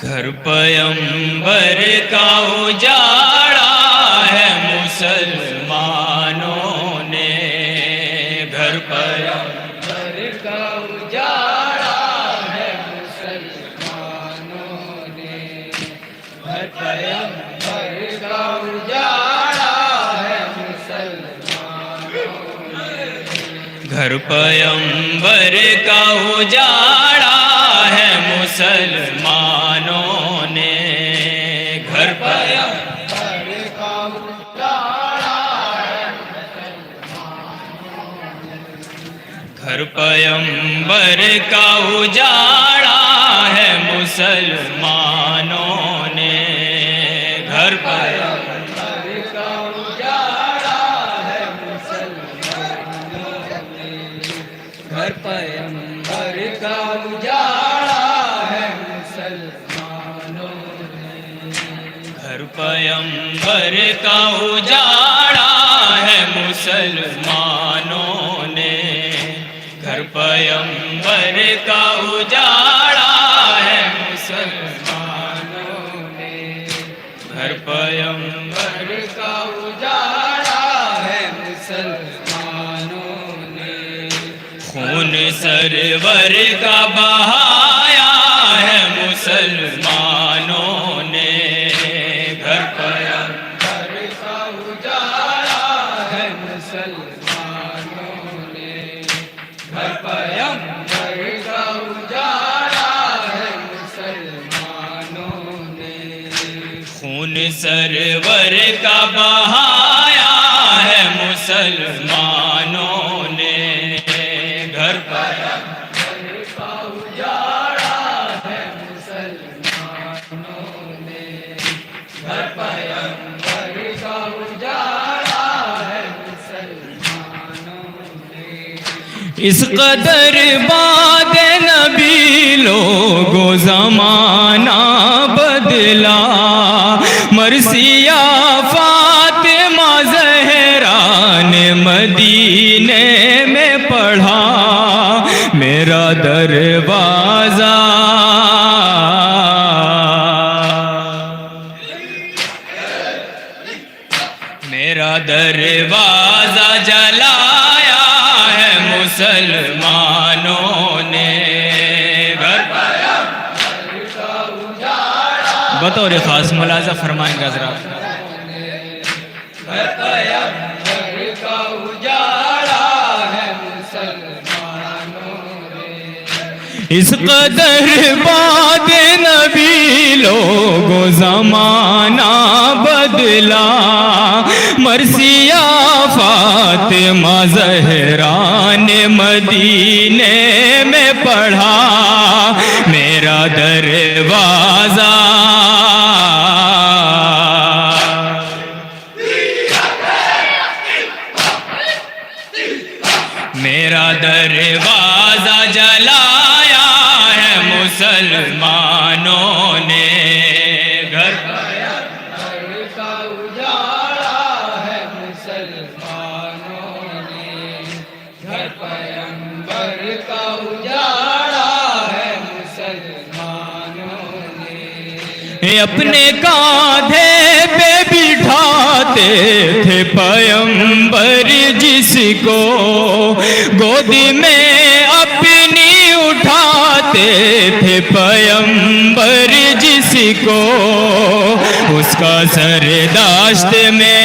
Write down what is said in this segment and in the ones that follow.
گھر پیمبر کا اجاڑا ہے مسلمانوں نے، گھر پیمبر کا اجاڑا ہے مسلمانوں نے، گھر پیمبر کا اجاڑا ہے مسلمانوں نے، گھر پیمبر کا اجاڑا ہے مسلمانوں نے، گھر پیمبر کا اجاڑا ہے گھر پیمبر کا اجاڑا ہے مسلمانوں نے، گھر پیمبر کا اجاڑا ہے مسلمانوں نے، گھر پیمبر کا اجاڑا ہے مسلمانوں نے، گھر پیمبر کا اجاڑا ہے مسلمانوں نے، گھر پیمبر کا اجاڑا ہے مسلمانوں نے، گھر پیمبر کا اجاڑا ہے مسلمانوں نے، خون سرور کا بہایا ہے مسلمانوں نے، گھر پیمبر کا اجاڑا ہے مسلمانوں نے، گھر پیمبر کا اجاڑا ہے مسلمانوں نے، خون سرور کا بہایا ہے مسلمانوں نے، گھر پیمبر کا اجاڑا ہے مسلمانوں نے، گھر پیمبر کا اجاڑا ہے مسلمانوں نے، اس قدر بعد نبی لوگوں زمانہ بدلا، مرثیہ فاطمہ زہرا نے مدینے میں پڑھا، میرا دروازہ میرا دروازہ جلایا ہے مسلمانوں نے، گھر پیمبر کا اجاڑا بطور خاص ملاحظہ فرمائیں گے حضرات، گھر پیمبر کا اجاڑا ہے مسلمانوں نے، اس قدر بعد نبی لوگوں زمانہ بدلا، مرثیہ فاطمہ زہرا نے مدینے میں پڑھا، میرا دروازہ میرا دروازہ جلایا ہے مسلمانوں نے، گھر پیمبر کا اجاڑا ہے مسلمانوں نے، گھر پیمبر کا اجاڑا ہے مسلمانوں نے، اپنے کاندھے پہ بٹھاتے تھے پیمبر جس کو، گودی میں اپنی اٹھاتے تھے پیمبر جس کو، اس کا سر داشت میں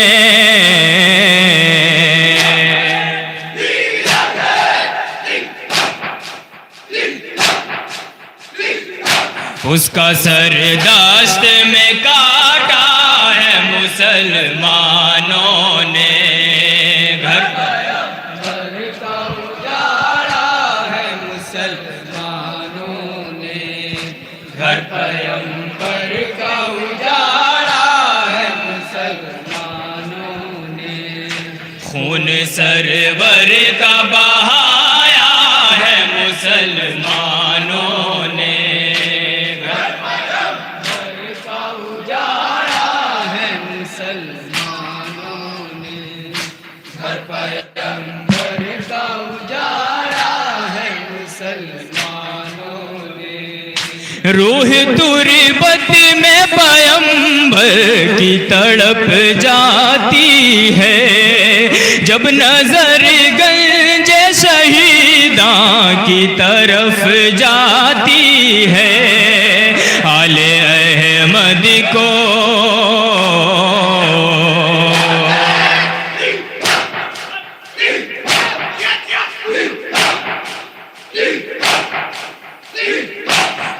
اس کا سر داشت میں کاٹا ہے مسلمانوں نے، گھر پیمبر کا اجاڑا ہے مسلمانوں نے، گھر پیمبر کا اجاڑا ہے مسلمانوں نے، خون سرور کا بہایا ہے مسلمانوں نے، گھر پیمبر کا اجاڑا ہے مسلمانوں نے، روح تربت میں پیمبر کی تڑپ جاتی ہے، جب نظر گنج شہیداں کی طرف جاتی ہے، آل احمد کو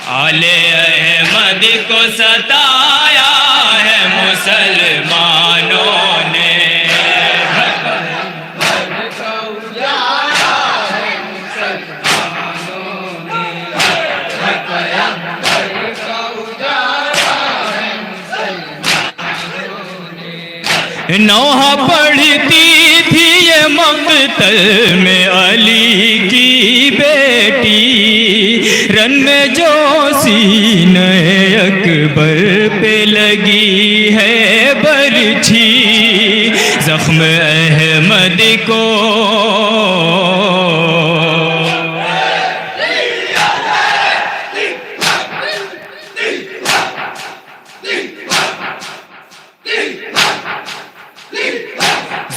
آل احمد کو ستایا ہے مسلمانوں نے، نوحہ پڑھتی تھی یہ مقتل میں علی کی بیٹی، رن میں جو سینہ اکبر پہ لگی ہے برچھی، زخم احمد کو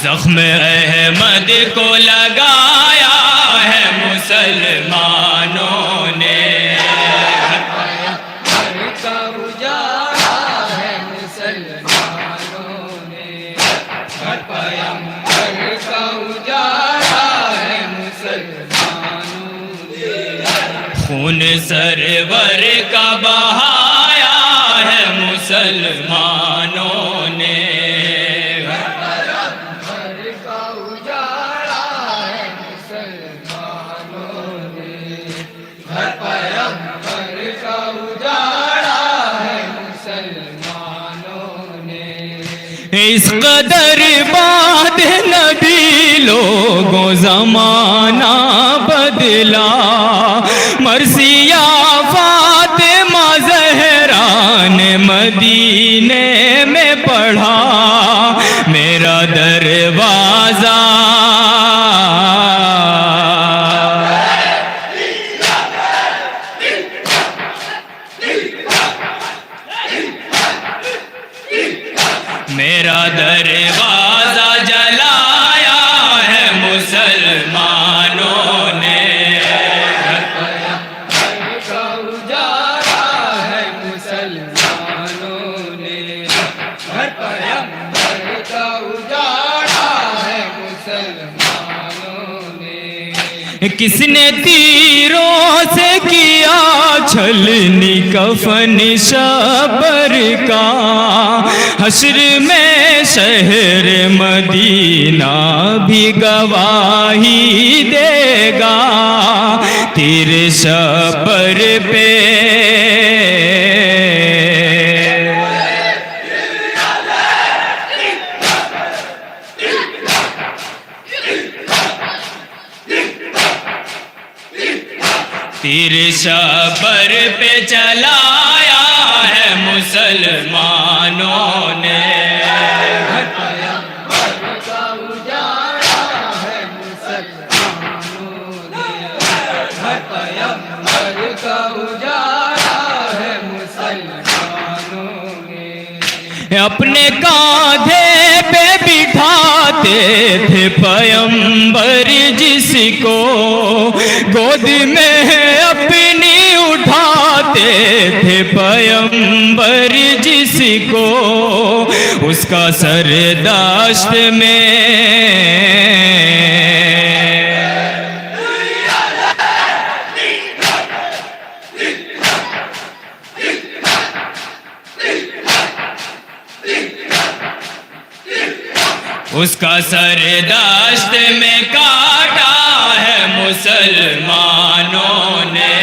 زخم احمد کو لگایا ہے مسلمانوں نے، خون سرور کا بہایا ہے مسلمانوں نے، اس قدر بعد نبی لوگوں زمانہ بدلا، مرثیہ فاطمہ زہرا نے مدینے میں پڑھا، میرا دروازہ میرا دروازہ جلایا ہے مسلمانوں نے، کس نے تیروں سے کیا چھلنی کفن شبر کا، حشر میں شہر مدینہ بھی گواہی دے گا، تیر شبر پہ تیر شبر پہ چلایا ہے مسلمانوں نے، اپنے کاندھے پہ بٹھاتے تھے پیمبر جس کو، گود میں اپنی اٹھاتے تھے پیمبر جس کو، اس کا سر داشت میں اس کا سر داشت میں کاٹا ہے مسلمانوں نے،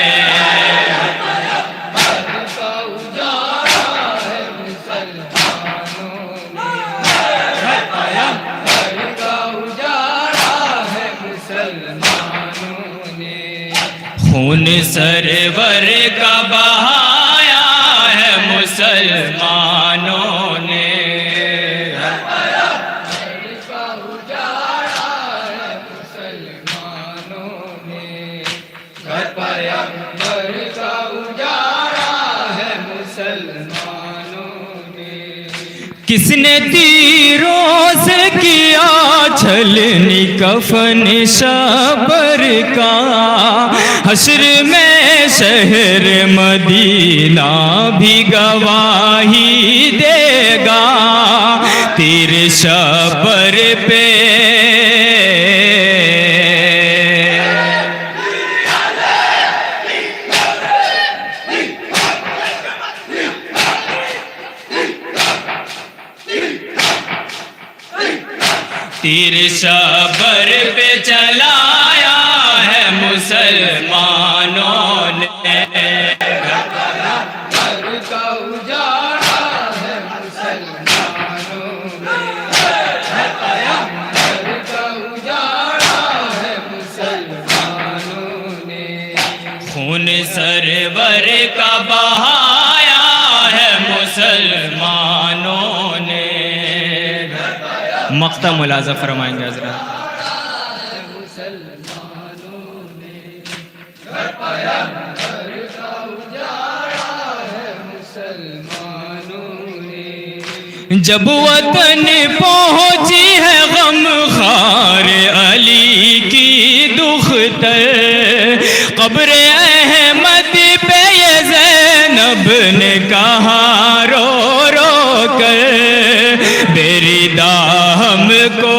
خون سرور کا بہایا ہے مسلمانوں نے، کس نے تیروں سے کیا چھلنی کفن شبر کا، حشر میں شہر مدینہ بھی گواہی دے گا تیر شبر پہ۔ تیر شبر پہ چلایا ہے مسلمانوں نے، خون سرور کا بہایا ہے مسلمانوں نے۔ مقطع ملاحظہ فرمائیں گے حضرات۔ جب وطن پہنچی ہے غم خار علی کی دختر، قبر احمد پہ یہ زینب نے کہا رو رو کر، بیریدہ ہم کو